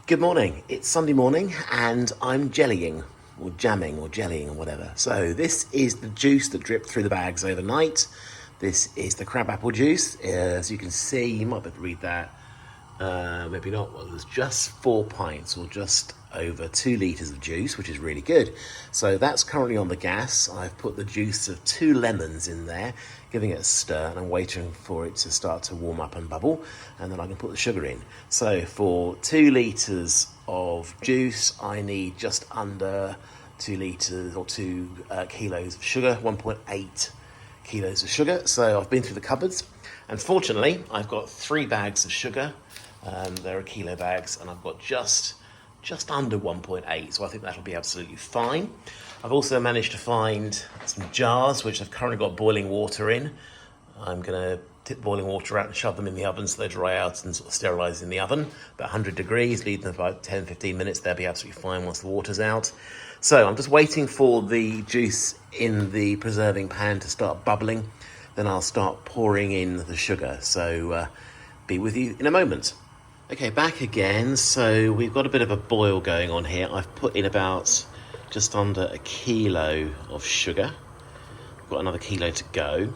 Good morning. It's Sunday morning and I'm jellying or jamming or jellying or whatever. So this is the juice that dripped through the bags overnight. This is the crabapple juice. As you can see, you might be able to read that. Maybe not. Well, there's just 4 pints or just over 2 litres of juice, which is really good. So that's currently on the gas. I've put the juice of 2 lemons in there, giving it a stir, and I'm waiting for it to start to warm up and bubble, and then I can put the sugar in. So for 2 litres of juice, I need just under 2 litres or 2 kilos of sugar, 1.8 kilos of sugar. So I've been through the cupboards, and fortunately I've got 3 bags of sugar. They're kilo bags, and I've got just under 1.8, so I think that'll be absolutely fine. I've also managed to find some jars which I've currently got boiling water in. I'm going to tip boiling water out and shove them in the oven so they dry out and sort of sterilise in the oven. About 100 degrees, leave them for about 10-15 minutes. They'll be absolutely fine once the water's out. So I'm just waiting for the juice in the preserving pan to start bubbling. Then I'll start pouring in the sugar. So be with you in a moment. Okay, back again. So we've got a bit of a boil going on here. I've put in about just under 1 kilo of sugar. I've got another kilo to go.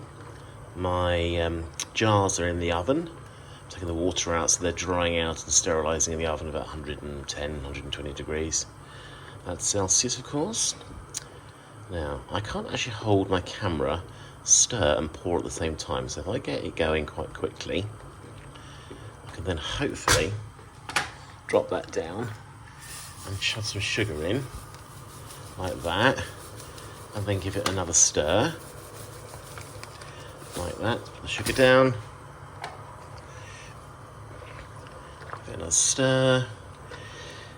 My jars are in the oven. I'm taking the water out so they're drying out and sterilising in the oven about 110, 120 degrees. That's Celsius, of course. Now, I can't actually hold my camera, stir and pour at the same time. So if I get it going quite quickly, I can then hopefully drop that down and shove some sugar in like that, and then give it another stir like that. Put the sugar down, give it another stir.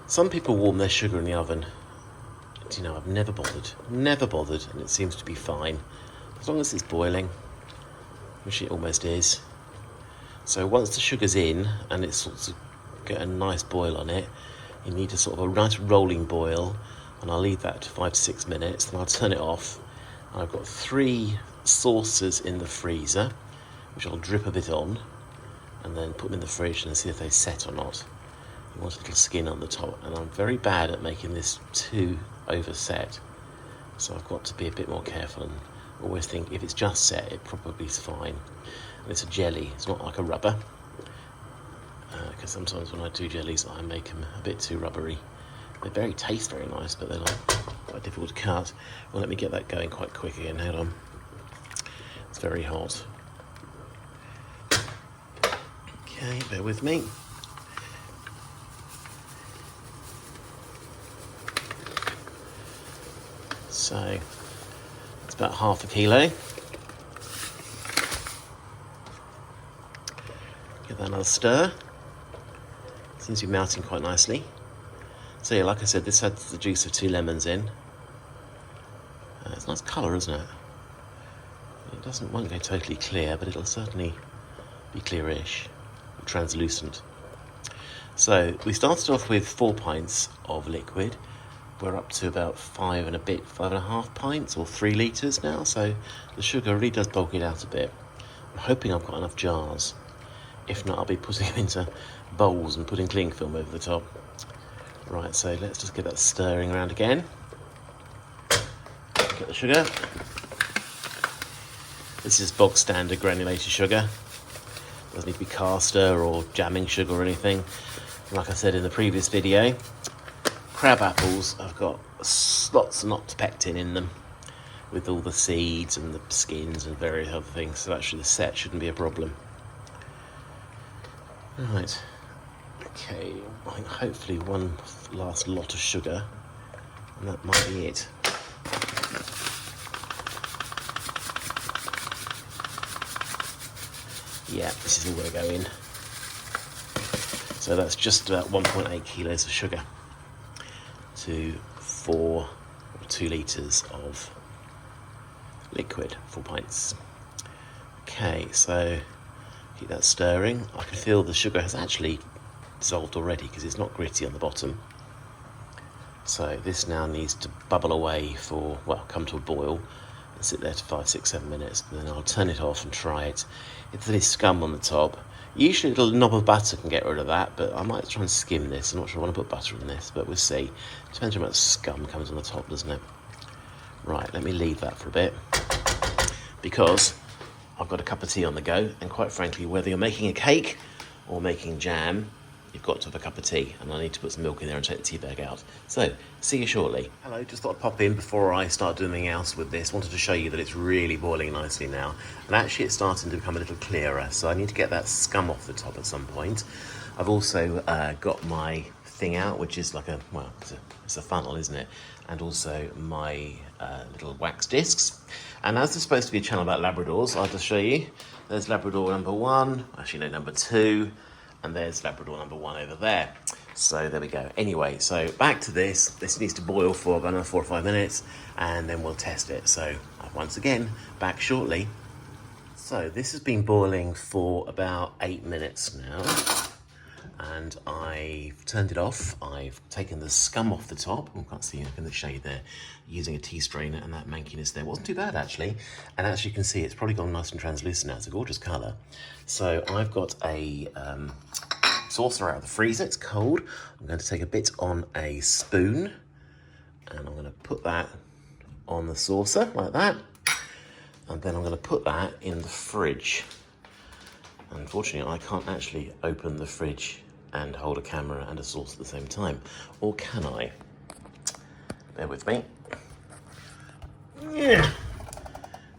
Some people warm their sugar in the oven. Do you know, I've never bothered, and it seems to be fine as long as it's boiling, which it almost is. So once the sugar's in and it's sort of got a nice boil on it, you need a sort of a nice rolling boil, and I'll leave that to 5 to 6 minutes, then I'll turn it off. And I've got 3 saucers in the freezer, which I'll drip a bit on, and then put them in the fridge and see if they set or not. You want a little skin on the top, and I'm very bad at making this too overset, so I've got to be a bit more careful and always think if it's just set, it probably is fine. And it's a jelly, it's not like a rubber, because sometimes when I do jellies I make them a bit too rubbery. They taste very nice, but they're like quite difficult to cut. Well, let me get that going quite quick again. Hold on, it's very hot. Okay, bear with me. So it's about half a kilo. Give that another stir. Seems to be melting quite nicely. So yeah, like I said, this had the juice of 2 lemons in. It's a nice colour, isn't it? It won't go totally clear, but it'll certainly be clearish, or translucent. So we started off with 4 pints of liquid. We're up to about 5.5 pints or 3 litres now, so the sugar really does bulk it out a bit. I'm hoping I've got enough jars. If not, I'll be putting them into bowls and putting cling film over the top. Right, so let's just get that stirring around again. Get the sugar. This is bog standard granulated sugar. Doesn't need to be caster or jamming sugar or anything. Like I said in the previous video, crab apples have got lots and lots of pectin in them, with all the seeds and the skins and various other things, so actually the set shouldn't be a problem. Right, okay, I think hopefully one last lot of sugar, and that might be it. Yeah, this is all going to go in. So that's just about 1.8 kilos of sugar to 4 or 2 litres of liquid, 4 pints. Okay, so keep that stirring. I can feel the sugar has actually dissolved already because it's not gritty on the bottom. So this now needs to bubble away for, well, come to a boil and sit there for 5, 6, 7 minutes. And then I'll turn it off and try it. If there's any scum on the top, Usually a little knob of butter can get rid of that, but I might try and skim this. I'm not sure I want to put butter in this, but we'll see. Depends on how much scum comes on the top, doesn't it? Right, let me leave that for a bit, because I've got a cup of tea on the go, and quite frankly, whether you're making a cake or making jam, you've got to have a cup of tea, and I need to put some milk in there and take the tea bag out. So, see you shortly. Hello, just thought I'd pop in before I start doing anything else with this. Wanted to show you that it's really boiling nicely now, and actually it's starting to become a little clearer, so I need to get that scum off the top at some point. I've also got my thing out, which is like a, well, it's a funnel, isn't it? And also my little wax discs. And as there's supposed to be a channel about Labradors, I'll just show you. There's Labrador number 1, actually no, number 2, and there's Labrador number 1 over there. So there we go. Anyway, so back to this. This needs to boil for about another 4 or 5 minutes, and then we'll test it. So once again, back shortly. So this has been boiling for about 8 minutes now, and I've turned it off. I've taken the scum off the top. Oh, can't see in the shade there, using a tea strainer, and that mankiness there wasn't too bad actually. And as you can see, it's probably gone nice and translucent now. It's a gorgeous colour. So I've got a saucer out of the freezer. It's cold. I'm going to take a bit on a spoon, and I'm going to put that on the saucer like that. And then I'm going to put that in the fridge. Unfortunately, I can't actually open the fridge and hold a camera and a sauce at the same time. Or can I? Bear with me. Yeah.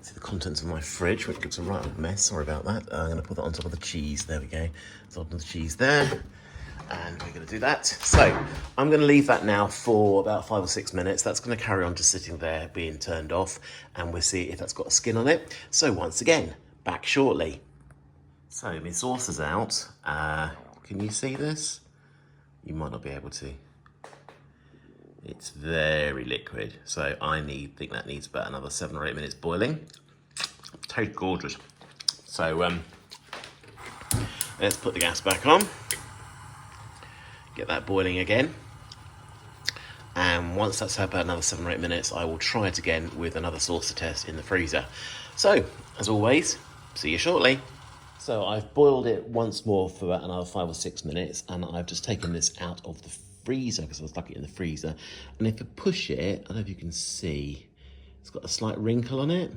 See the contents of my fridge, which looks a right old mess. Sorry about that. I'm going to put that on top of the cheese. There we go. It's on the cheese there. And we're going to do that. So I'm going to leave that now for about 5 or 6 minutes. That's going to carry on just sitting there being turned off, and we'll see if that's got a skin on it. So once again, back shortly. So my sauce is out. Can you see this? You might not be able to. It's very liquid, so I think that needs about another 7 or 8 minutes boiling. Tastes gorgeous. So let's put the gas back on. Get that boiling again. And once that's had about another 7 or 8 minutes, I will try it again with another saucer test in the freezer. So, as always, see you shortly. So I've boiled it once more for about another 5 or 6 minutes, and I've just taken this out of the freezer because I stuck it in the freezer. And if I push it, I don't know if you can see, it's got a slight wrinkle on it.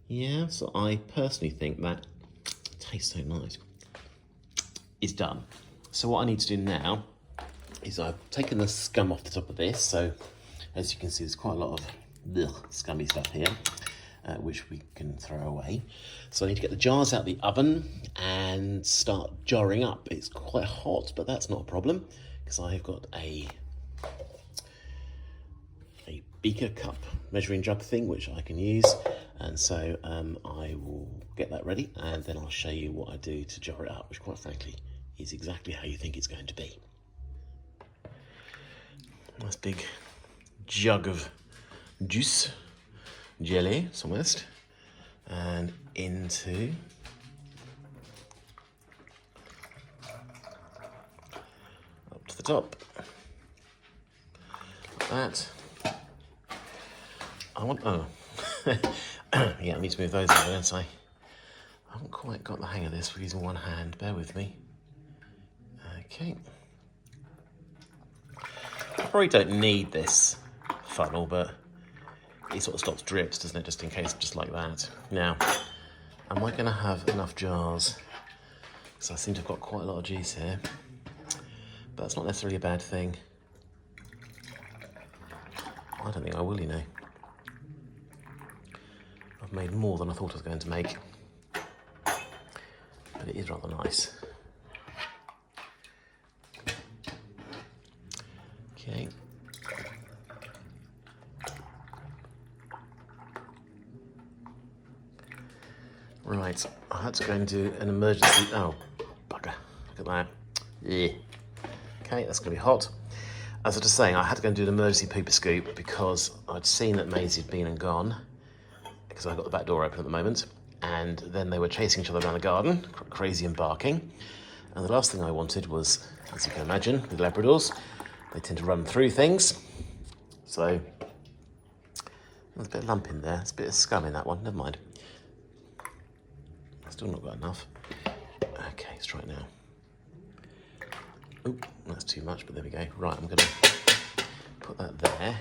Yeah, so I personally think that tastes so nice. It's done. So what I need to do now is I've taken the scum off the top of this. So as you can see, there's quite a lot of scummy stuff here, which we can throw away. So I need to get the jars out of the oven and start jarring up. It's quite hot, but that's not a problem because I've got a beaker cup measuring jug thing which I can use, and so I will get that ready, and then I'll show you what I do to jar it up, which quite frankly is exactly how you think it's going to be. Nice big jug of juice, jelly, it's almost, and into up to the top, like that. I want, oh, yeah, I need to move those over, don't I? I haven't quite got the hang of this with using one hand, bear with me. Okay. I probably don't need this funnel, but it sort of stops drips, doesn't it, just in case, just like that. Now, am I going to have enough jars? Because I seem to have got quite a lot of juice here, but that's not necessarily a bad thing. I don't think I will, you know. I've made more than I thought I was going to make, but it is rather nice. Okay. Right, I had to go and do an emergency, oh, bugger, look at that. Yeah. Okay, that's gonna be hot. As I was just saying, I had to go and do an emergency pooper scoop because I'd seen that Maisie had been and gone, because I've got the back door open at the moment, and then they were chasing each other around the garden, crazy and barking. And the last thing I wanted was, as you can imagine, with Labradors, they tend to run through things. So, there's a bit of lump in there, there's a bit of scum in that one, never mind. Still not got enough. Okay, let's try it now. Oop, that's too much, but there we go. Right, I'm gonna put that there.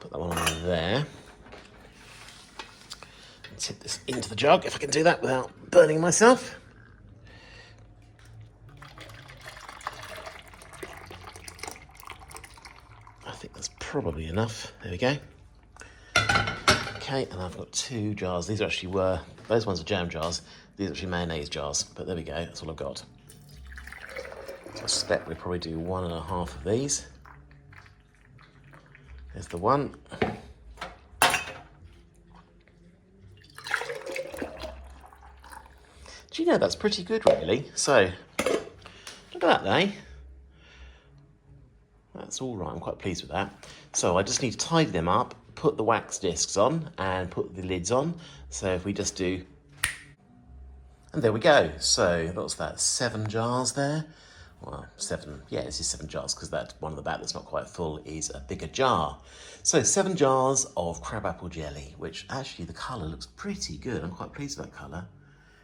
Put that one on there. And tip this into the jug, if I can do that without burning myself. I think that's probably enough. There we go. Okay, and I've got 2 jars. These actually those ones are jam jars. These are actually mayonnaise jars, but there we go. That's all I've got. So I suspect we'll probably do 1.5 of these. There's the one. Do you know, that's pretty good, really? So, look at that, eh? That's all right, I'm quite pleased with that. So I just need to tidy them up, put the wax discs on and put the lids on. So if we just do, and there we go. So what's that, 7 jars there? Well, 7, yeah, this is 7 jars because that one on the back that's not quite full is a bigger jar. So 7 jars of crabapple jelly, which actually the colour looks pretty good. I'm quite pleased with that colour.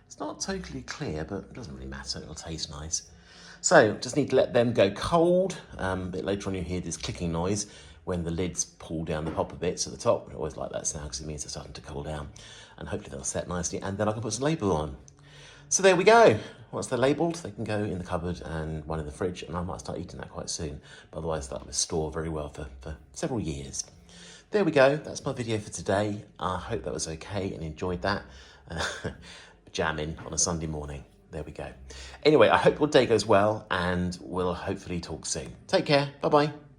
It's not totally clear, but it doesn't really matter, it'll taste nice. So just need to let them go cold. A bit later on you hear this clicking noise when the lids pull down the popper bits at the top. I always like that sound because it means they're starting to cool down. And hopefully they'll set nicely, and then I can put some label on. So there we go. Once they're labelled, they can go in the cupboard and one in the fridge, and I might start eating that quite soon. But otherwise that will store very well for several years. There we go, that's my video for today. I hope that was okay and enjoyed that. Jamming on a Sunday morning. There we go. Anyway, I hope your day goes well and we'll hopefully talk soon. Take care. Bye-bye.